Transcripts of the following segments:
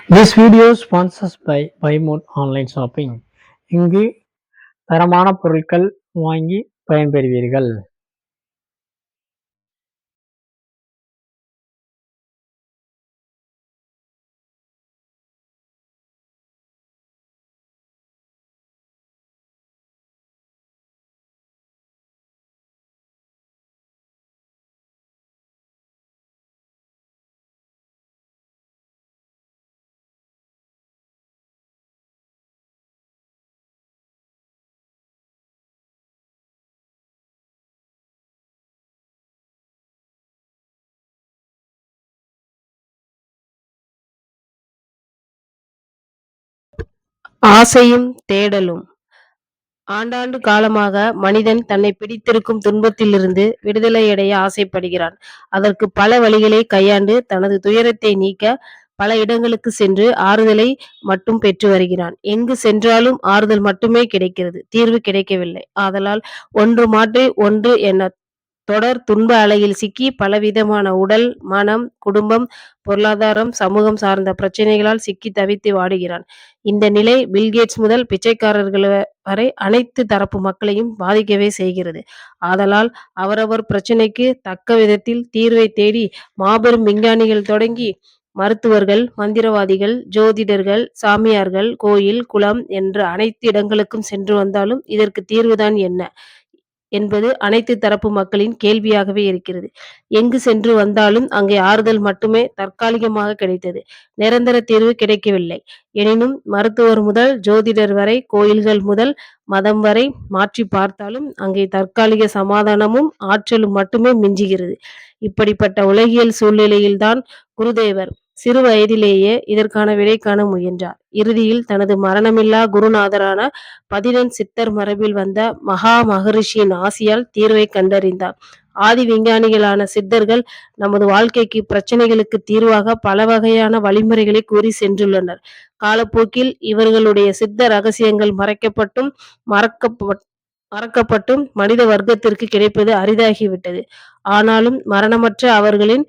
This video is sponsored by Buymode Online Shopping. இங்கு தரமான பொருட்கள் வாங்கி பயன்பெறுவீர்கள். ஆசையும் தேடலும். ஆண்டாண்டு காலமாக மனிதன் தன்னை பிடித்திருக்கும் துன்பத்திலிருந்து விடுதலையடைய ஆசைப்படுகிறான். அதற்கு பல வழிகளை கையாண்டு தனது துயரத்தை நீக்க பல இடங்களுக்கு சென்று ஆறுதலை மட்டும் பெற்று வருகிறான். எங்கு சென்றாலும் ஆறுதல் மட்டுமே கிடைக்கிறது, தீர்வு கிடைக்கவில்லை. ஆதலால் ஒன்று மாற்றி ஒன்று என தொடர் துன்ப அலையில் சிக்கி பலவிதமான உடல், மனம், குடும்பம், பொருளாதாரம், சமூகம் சார்ந்த பிரச்சனைகளால் சிக்கி தவித்து வாடுகிறான். இந்த நிலை பில்கேட்ஸ் முதல் பிச்சைக்காரர்கள் வரை அனைத்து தரப்பு மக்களையும் பாதிக்கவே செய்கிறது. ஆதலால் அவரவர் பிரச்சனைக்கு தக்க விதத்தில் தீர்வை தேடி மாபெரும் விஞ்ஞானிகள் தொடங்கி மருத்துவர்கள், மந்திரவாதிகள், ஜோதிடர்கள், சாமியார்கள், கோயில், குளம் என்ற அனைத்து இடங்களுக்கும் சென்று வந்தாலும் இதற்கு தீர்வுதான் என்ன என்பது அனைத்து தரப்பு மக்களின் கேள்வியாகவே இருக்கிறது. எங்கு சென்று வந்தாலும் அங்கே ஆறுதல் மட்டுமே தற்காலிகமாக கிடைத்தது, நிரந்தர தீர்வு கிடைக்கவில்லை. எனினும் மருத்துவர் முதல் ஜோதிடர் வரை, கோயில்கள் முதல் மதம் வரை மாற்றி பார்த்தாலும் அங்கே தற்காலிக சமாதானமும் ஆற்றலும் மட்டுமே மிஞ்சுகிறது. இப்படிப்பட்ட உலகியல் சூழ்நிலையில்தான் குருதேவர் சிறு வயதிலேயே இதற்கான விடை காண முயன்றார். இறுதியில் தனது மரணமில்லா குருநாதரான பதினெண் சித்தர் மரபில் வந்த மகா மகரிஷியின் ஆசியால் தீர்வை கண்டறிந்தார். ஆதி விஞ்ஞானிகளான சித்தர்கள் நமது வாழ்க்கைக்கு பிரச்சனைகளுக்கு தீர்வாக பல வகையான வழிமுறைகளை கூறி சென்றுள்ளனர். காலப்போக்கில் இவர்களுடைய சித்த ரகசியங்கள் மறக்கப்பட்டும் மனித வர்க்கத்திற்கு கிடைப்பது அரிதாகிவிட்டது. ஆனாலும் மரணமற்ற அவர்களின்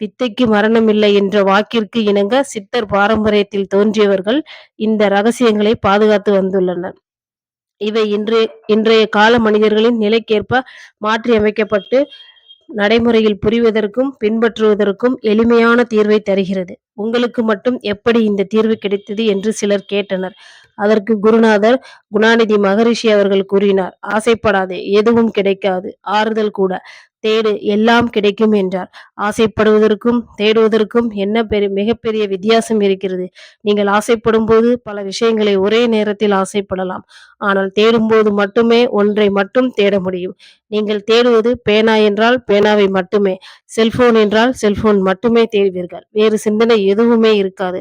வித்தைக்கு மரணமில்லை என்ற வாக்கிற்கு இணங்க சித்தர் பாரம்பரியத்தில் தோன்றியவர்கள் இந்த ரகசியங்களை பாதுகாத்து வந்துள்ளனர். இவை இன்றைய கால மனிதர்களின் நிலைக்கேற்ப மாற்றி அமைக்கப்பட்டு நடைமுறையில் புரிவதற்கும் பின்பற்றுவதற்கும் எளிமையான தீர்வை தருகிறது. உங்களுக்கு மட்டும் எப்படி இந்த தீர்வு கிடைத்தது என்று சிலர் கேட்டனர். அதற்கு குருநாதர் குணாநிதி மகரிஷி அவர்கள் கூறினார், ஆசைப்படாதே, எதுவும் கிடைக்காது, ஆறுதல் கூட, தேடு, எல்லாம் கிடைக்கும் என்றார். ஆசைப்படுவதற்கும் தேடுவதற்கும் என்ன மிகப்பெரிய வித்தியாசம் இருக்கிறது? நீங்கள் ஆசைப்படும் போது பல விஷயங்களை ஒரே நேரத்தில் ஆசைப்படலாம். ஆனால் தேடும்போது மட்டுமே ஒன்றை மட்டும் தேட முடியும். நீங்கள் தேடுவது பேனா என்றால் பேனாவை மட்டுமே, செல்போன் என்றால் செல்போன் மட்டுமே தேடுவீர்கள். வேறு சிந்தனை எதுவுமே இருக்காது.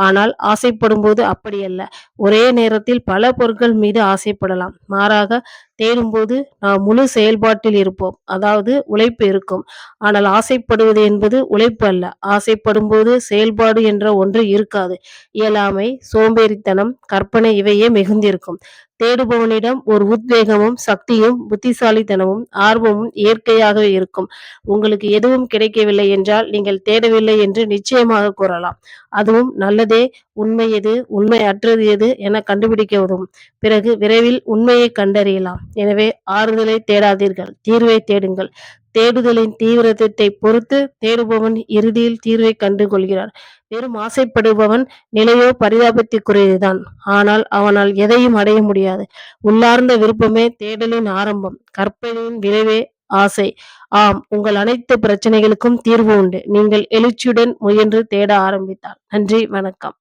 ஆனால் ஆசைப்படும் போது அப்படியல்ல. ஒரே நேரத்தில் பல பொருட்கள் மீது ஆசைப்படலாம். மாறாக தேடும்போது நாம் முழு செயல்பாட்டில் இருப்போம், அதாவது உழைப்பு இருக்கும். ஆனால் ஆசைப்படுவது என்பது உழைப்பு அல்ல. ஆசைப்படும் போது செயல்பாடு என்ற ஒன்று இருக்காது. இயலாமை, சோம்பேறித்தனம், கற்பனை இவையே மிகுந்திருக்கும். தேடுபவனிடம் ஒரு உத்வேகமும் சக்தியும் புத்திசாலித்தனமும் ஆர்வமும் இயற்கையாகவே இருக்கும். உங்களுக்கு எதுவும் கிடைக்கவில்லை என்றால் நீங்கள் தேடவில்லை என்று நிச்சயமாக கூறலாம். அதுவும் நல்லதே. உண்மை எது, உண்மை அற்றது எது என கண்டுபிடிக்க உதவும். பிறகு விரைவில் உண்மையை கண்டறியலாம். எனவே ஆறுதலை தேடாதீர்கள், தீர்வை தேடுங்கள். தேடுதலின் தீவிரத்தை பொறுத்து தேடுபவன் இறுதியில் தீர்வை கண்டு கொள்கிறான். வெறும் ஆசைப்படுபவன் நிலையோ பரிதாபத்திற்குரியதுதான். ஆனால் அவனால் எதையும் அடைய முடியாது. உள்ளார்ந்த விருப்பமே தேடலின் ஆரம்பம். கற்பனையின் விளைவே ஆசை. ஆம், உங்கள் அனைத்து பிரச்சனைகளுக்கும் தீர்வு உண்டு, நீங்கள் எழுச்சியுடன் முயன்று தேட ஆரம்பித்தால். நன்றி, வணக்கம்.